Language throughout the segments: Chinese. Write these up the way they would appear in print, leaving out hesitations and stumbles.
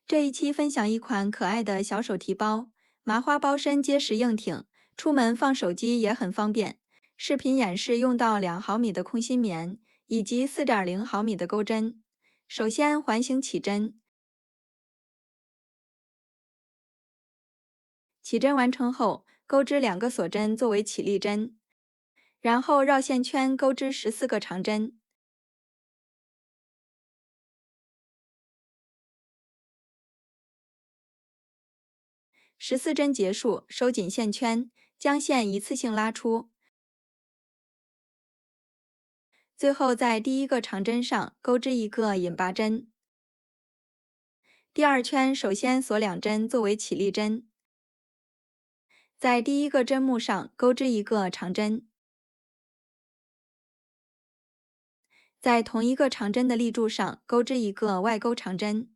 这一期分享一款可爱的小手提包，麻花包身结实硬挺，出门放手机也很方便。视频演示用到2毫米的空心棉以及4.0毫米的钩针。首先环形起针，起针完成后，钩织2个锁针作为起立针，然后绕线圈钩织14个长针。14针结束，收紧线圈，将线一次性拉出。最后在第一个长针上钩织一个引拔针。第二圈首先锁2针作为起立针，在第一个针目上钩织一个长针，在同一个长针的立柱上钩织一个外钩长针，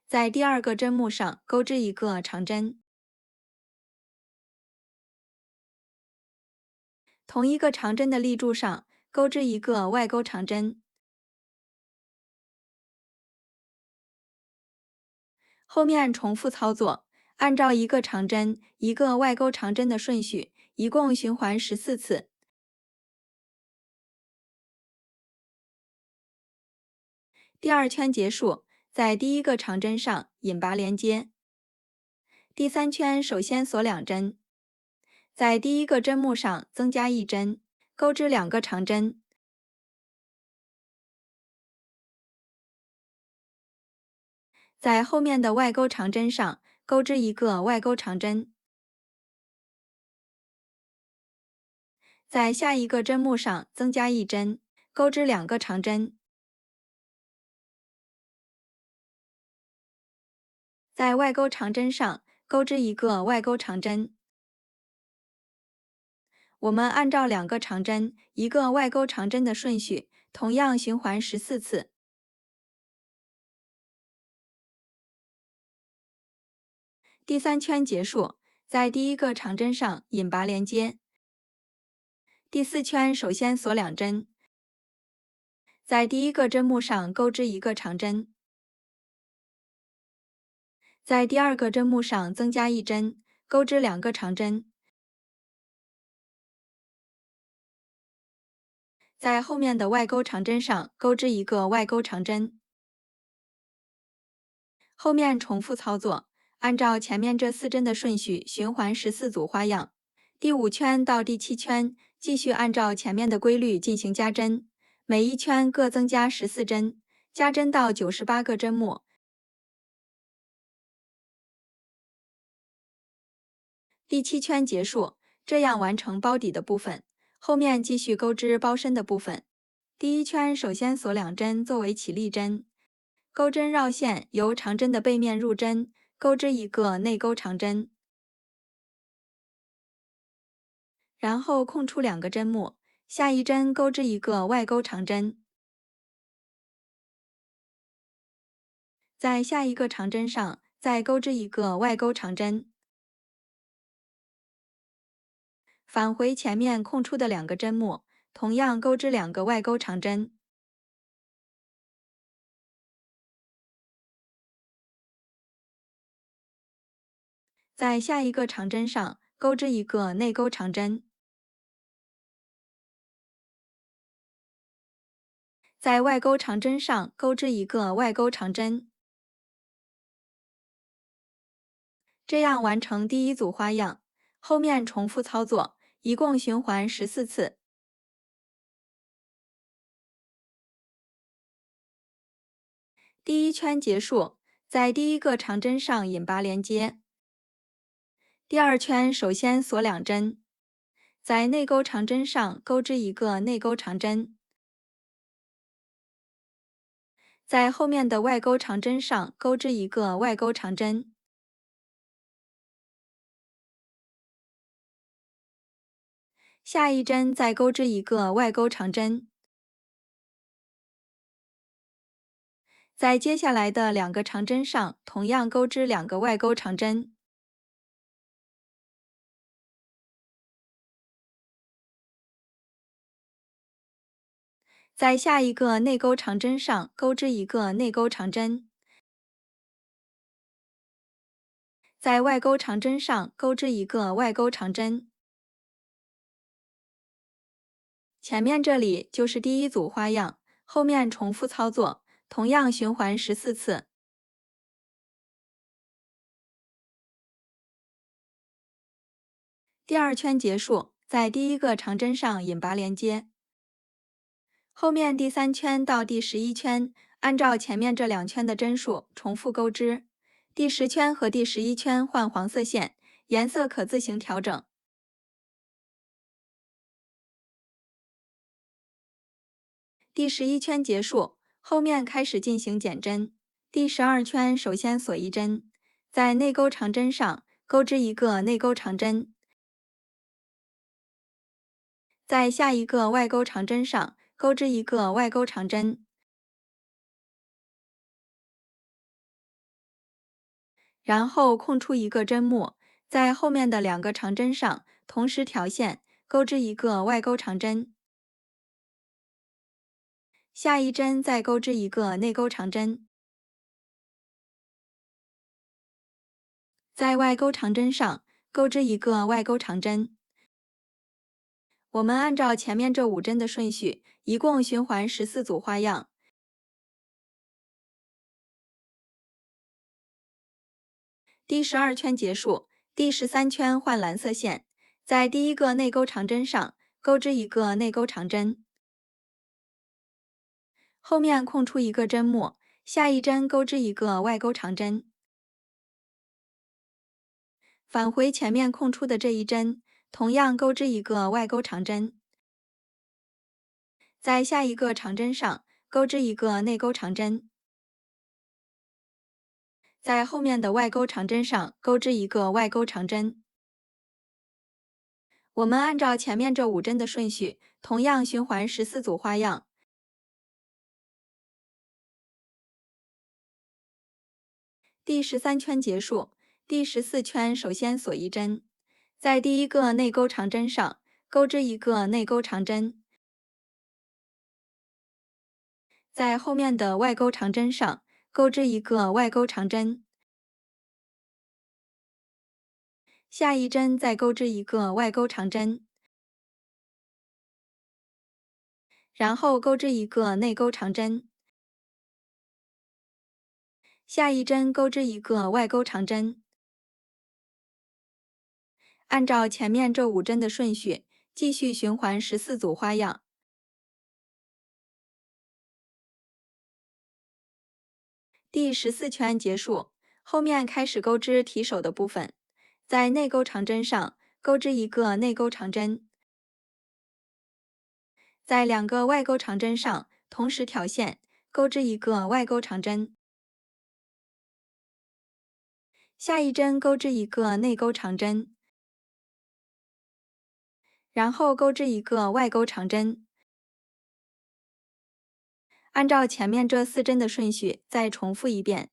在第二个针目上钩织一个长针，同一个长针的立柱上钩织一个外钩长针，后面重复操作，按照一个长针一个外钩长针的顺序，一共循环14次。第二圈结束，在第一个长针上引拔连接。第三圈首先锁2针，在第一个针目上增加1针，钩织2个长针，在后面的外钩长针上钩织一个外钩长针，在下一个针目上增加1针，钩织2个长针，在外钩长针上钩织一个外钩长针。我们按照2个长针一个外钩长针的顺序，同样循环14次。第三圈结束，在第一个长针上引拔连接。第4圈首先锁2针，在第一个针目上钩织一个长针，在第二个针目上增加1针，钩织2个长针，在后面的外钩长针上钩织一个外钩长针。后面重复操作，按照前面这4针的顺序循环14组花样。第5圈到第7圈继续按照前面的规律进行加针，每一圈各增加14针，加针到98个针目。第7圈结束，这样完成包底的部分。后面继续钩织包身的部分。第一圈首先锁2针作为起立针，钩针绕线，由长针的背面入针，钩织一个内钩长针，然后空出2个针目，下一针钩织一个外钩长针，在下一个长针上再钩织一个外钩长针，返回前面空出的2个针目，同样钩织2个外钩长针。在下一个长针上钩织一个内钩长针，在外钩长针上钩织一个外钩长针，这样完成第一组花样。后面重复操作，一共循环14次。第一圈结束，在第一个长针上引拔连接。第二圈首先锁2针，在内钩长针上钩织一个内钩长针，在后面的外钩长针上钩织一个外钩长针，下一针再钩织一个外钩长针，在接下来的2个长针上同样钩织2个外钩长针。在下一个内钩长针上钩织一个内钩长针，在外钩长针上钩织一个外钩长针。前面这里就是第一组花样，后面重复操作，同样循环14次。第2圈结束，在第一个长针上引拔连接。后面第3圈到第11圈，按照前面这2圈的针数重复钩织。第10圈和第11圈换黄色线，颜色可自行调整。第11圈结束，后面开始进行减针。第12圈首先锁一针，在内钩长针上钩织一个内钩长针，在下一个外钩长针上钩织一个外钩长针，然后空出一个针目，在后面的2个长针上同时调线，钩织一个外钩长针。下一针再钩织一个内钩长针，在外钩长针上钩织一个外钩长针。我们按照前面这5针的顺序，一共循环14组花样。第12圈结束，第13圈换蓝色线，在第一个内钩长针上钩织一个内钩长针，后面空出一个针目，下一针钩织一个外钩长针，返回前面空出的这一针，同样钩织一个外钩长针，在下一个长针上钩织一个内钩长针，在后面的外钩长针上钩织一个外钩长针。我们按照前面这5针的顺序，同样循环14组花样。第13圈结束，第14圈首先锁一针，在第一个内钩长针上钩织一个内钩长针，在后面的外钩长针上钩织一个外钩长针，下一针再钩织一个外钩长针，然后钩织一个内钩长针，下一针钩织一个外钩长针。按照前面这5针的顺序，继续循环14组花样。第14圈结束，后面开始钩织提手的部分，在内钩长针上钩织一个内钩长针，在2个外钩长针上同时挑线，钩织一个外钩长针，下一针钩织一个内钩长针，然后钩织一个外钩长针。按照前面这4针的顺序再重复一遍。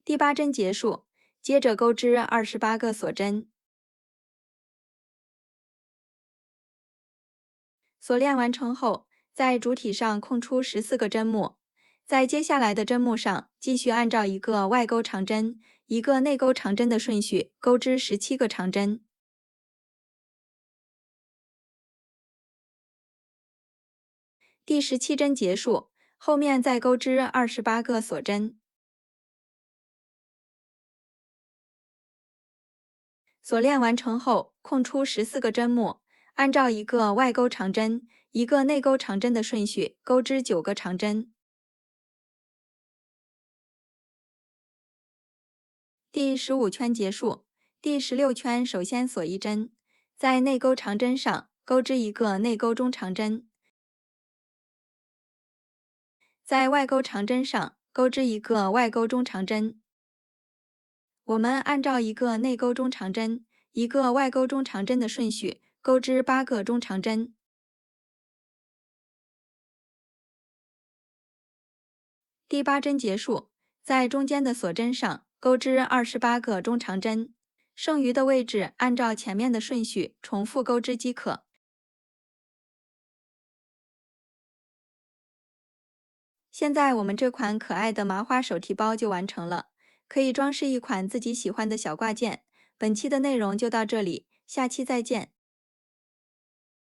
第8针结束，接着钩织28个锁针。锁链完成后，在主体上空出14个针目，在接下来的针目上继续按照一个外钩长针、一个内钩长针的顺序钩织17个长针。第17针结束，后面再钩织28个锁针。锁链完成后，空出14个针目，按照一个外钩长针、一个内钩长针的顺序钩织9个长针。第15圈结束，第16圈首先锁一针，在内钩长针上钩织一个内钩中长针，在外钩长针上钩织一个外钩中长针。我们按照一个内钩中长针、一个外钩中长针的顺序钩织8个中长针。第8针结束，在中间的锁针上钩织28个中长针，剩余的位置按照前面的顺序重复钩织即可。现在我们这款可爱的麻花手提包就完成了，可以装饰一款自己喜欢的小挂件。本期的内容就到这里，下期再见。